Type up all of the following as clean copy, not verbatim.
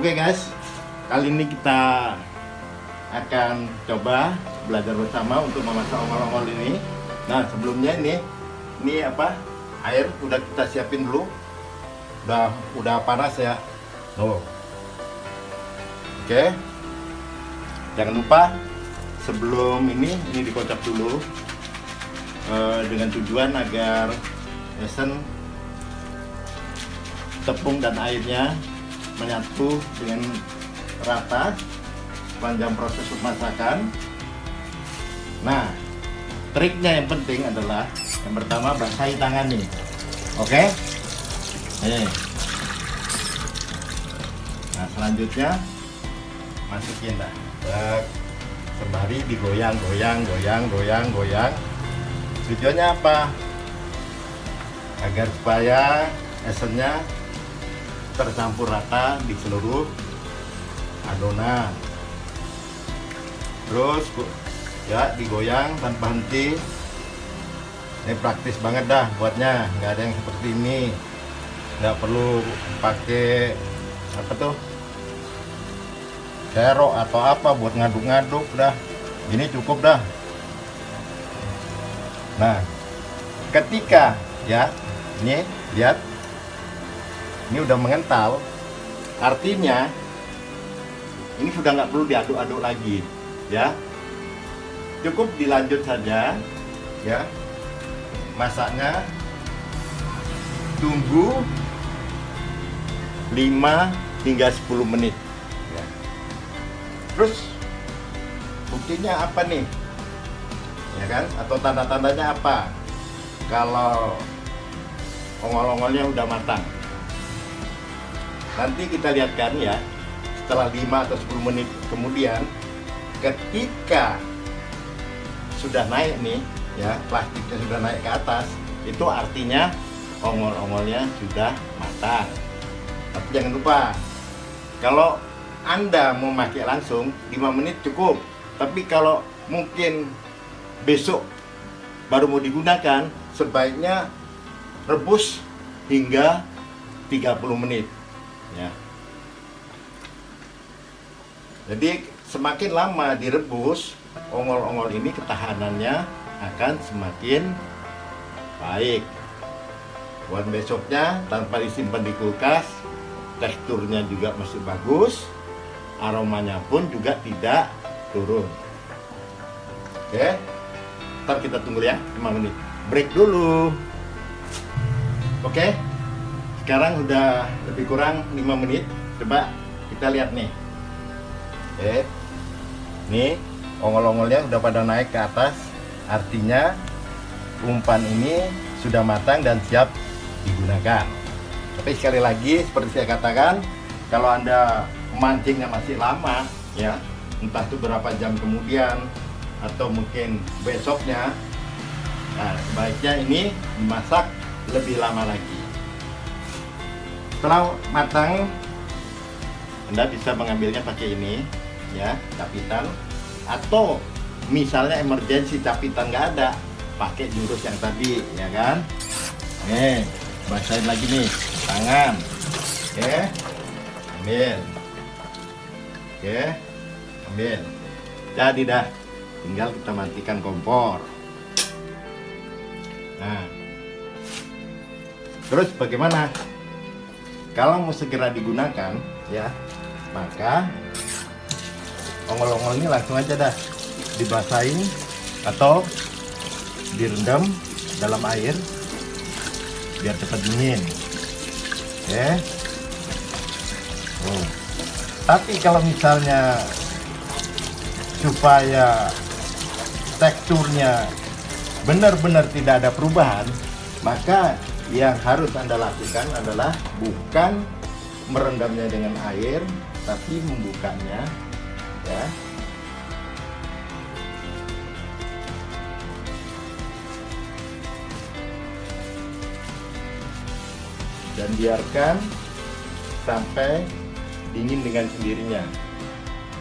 Oke guys, kali ini kita akan coba belajar bersama untuk memasak ongol-ongol ini. Nah sebelumnya ini apa? Air udah kita siapin dulu. Udah panas ya. Tuh. Oke. Jangan lupa sebelum ini dikocok dulu dengan tujuan agar esen tepung dan airnya menyatu dengan rata sepanjang proses pemasakan. Nah, triknya yang penting adalah yang pertama basahi tangan nih. Oke? Nih. Nah, selanjutnya masukin dah. Sembari digoyang. Tujuannya apa? Agar supaya esennya tercampur rata di seluruh adonan. Terus ya digoyang tanpa henti. Ini praktis banget dah buatnya, nggak ada yang seperti ini. Nggak perlu pakai apa tuh serok atau apa buat ngaduk-ngaduk, dah ini cukup dah. Nah ketika ya ini lihat, ini udah mengental, artinya ini sudah nggak perlu diaduk-aduk lagi ya, cukup dilanjut saja ya masaknya. Tunggu 5 hingga 10 menit ya. Terus buktinya apa nih ya kan, atau tanda-tandanya apa kalau ongol-ongolnya udah matang? Nanti kita lihatkan ya setelah 5 atau 10 menit kemudian, ketika sudah naik nih ya, plastiknya sudah naik ke atas, itu artinya ongol-ongolnya sudah matang. Tapi jangan lupa, kalau Anda mau pakai langsung 5 menit cukup. Tapi kalau mungkin besok baru mau digunakan, sebaiknya rebus hingga 30 menit ya. Jadi semakin lama direbus, ongol-ongol ini ketahanannya akan semakin baik. Buat besoknya tanpa disimpan di kulkas, teksturnya juga masih bagus, aromanya pun juga tidak turun. Oke, ntar kita tunggu ya 5 menit, break dulu. Oke, sekarang udah lebih kurang 5 menit. Coba kita lihat nih. Oke, nih ongol-ongolnya udah pada naik ke atas, artinya umpan ini sudah matang dan siap digunakan. Tapi sekali lagi seperti saya katakan, kalau Anda memancingnya masih lama ya, entah itu berapa jam kemudian atau mungkin besoknya, nah sebaiknya ini dimasak lebih lama lagi. Setelah matang, Anda bisa mengambilnya pakai ini ya, capitan, atau misalnya emergency capitan nggak ada, pakai jurus yang tadi ya kan. Nih basahin lagi nih tangan. Oke, ambil. Oke, ambil. Jadi dah, tinggal kita matikan kompor. Nah, terus bagaimana kalau mau segera digunakan ya, maka ongol-ongol ini langsung aja dah dibasahin atau direndam dalam air biar cepat dingin. Oke. Tapi kalau misalnya supaya teksturnya benar-benar tidak ada perubahan, maka yang harus Anda lakukan adalah bukan merendamnya dengan air, tapi membukanya ya. Dan biarkan sampai dingin dengan sendirinya.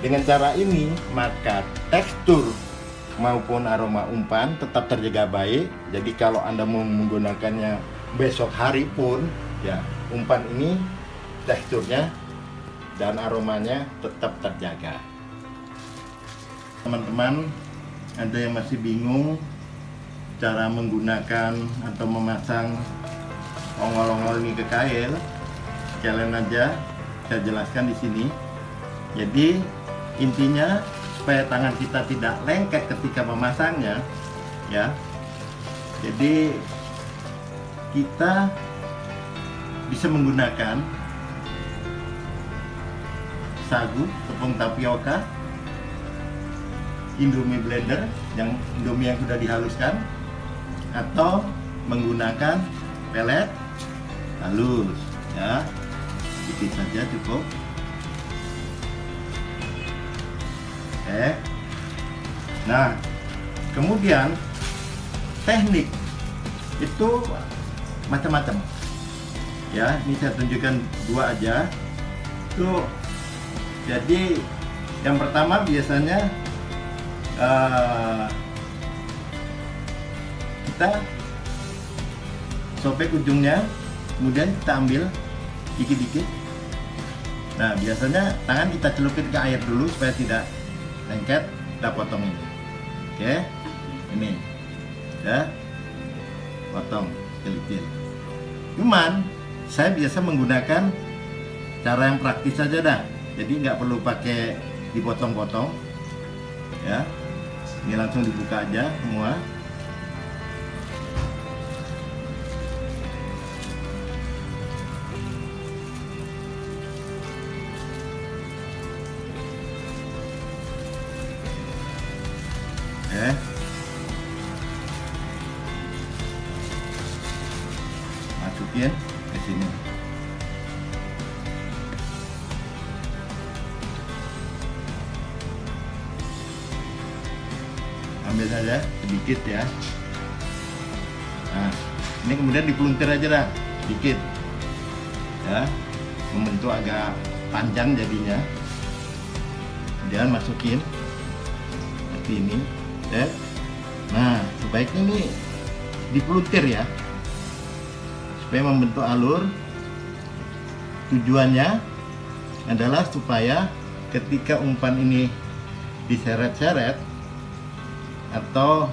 Dengan cara ini, maka tekstur maupun aroma umpan tetap terjaga baik. Jadi kalau Anda mau menggunakannya besok hari pun, ya umpan ini teksturnya dan aromanya tetap terjaga. Teman-teman, ada yang masih bingung cara menggunakan atau memasang ongol-ongol ini ke kail, sekalian aja saya jelaskan di sini. Jadi intinya supaya tangan kita tidak lengket ketika memasangnya, ya. Jadi kita bisa menggunakan sagu, tepung tapioka, Indomie blender, yang Indomie yang sudah dihaluskan, atau menggunakan pelet halus, ya. Sedikit saja cukup. Oke. Nah, kemudian teknik itu macam-macam. Ya, ini saya tunjukkan dua aja. Tuh. Jadi yang pertama biasanya kita sobek ujungnya, kemudian kita ambil dikit-dikit. Nah, biasanya tangan kita celupin ke air dulu supaya tidak lengket. Kita potong ini. Oke, ini ya, potong kecil-kecil. Cuman saya biasa menggunakan cara yang praktis saja dah. Jadi nggak perlu pakai dipotong-potong, ya. Ini langsung dibuka aja semua. Masukin ke sini. Ambil saja sedikit ya. Nah, ini kemudian dipeluntir aja dah, sedikit ya, membentuk agak panjang jadinya. Kemudian masukin seperti ini ya. Nah, sebaiknya ini dipeluntir ya, supaya membentuk alur. Tujuannya adalah supaya ketika umpan ini diseret-seret, atau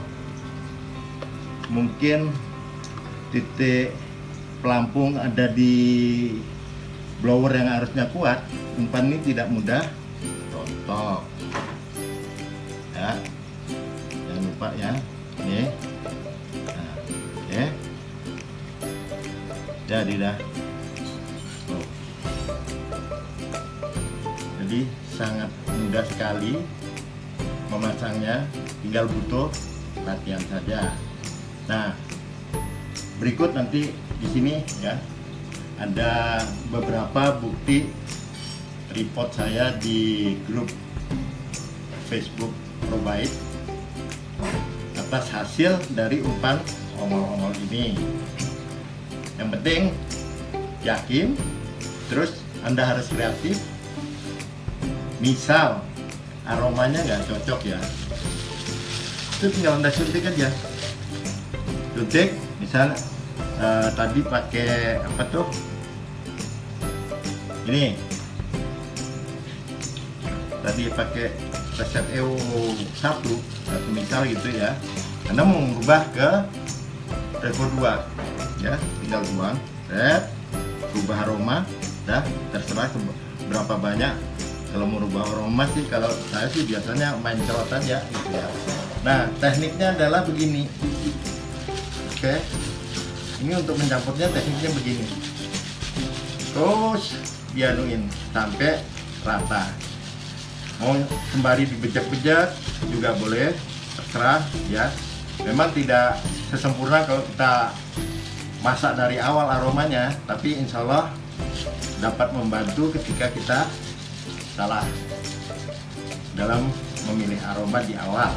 mungkin titik pelampung ada di blower yang harusnya kuat, umpan ini tidak mudah rontok ya. Jangan lupa ya, ini. Nah, oke. Jadi dah. Jadi sangat mudah sekali memasangnya, tinggal butuh latihan saja. Nah, berikut nanti di sini ya ada beberapa bukti report saya di grup Facebook Probait atas hasil dari umpan ongol-ongol ini. Yang penting yakin, terus Anda harus kreatif. Misal aromanya nggak cocok ya, itu tinggal Anda suntik aja. Suntik, misal tadi pakai apa tuh, ini tadi pakai resep EO1 atau misal gitu ya, Anda mau merubah ke level 2 ya, tinggal buang, rubah aroma, dah terserah berapa banyak. Kalau mau rubah aroma sih, kalau saya sih biasanya main celot aja gitu ya. Nah, tekniknya adalah begini. Oke. Ini untuk mencampurnya tekniknya begini. Terus dianuin sampai rata. Mau sembari dibejak-bejak juga boleh, terserah ya. Memang tidak sesempurna kalau kita masak dari awal aromanya, tapi insya Allah dapat membantu ketika kita salah dalam memilih aroma di awal.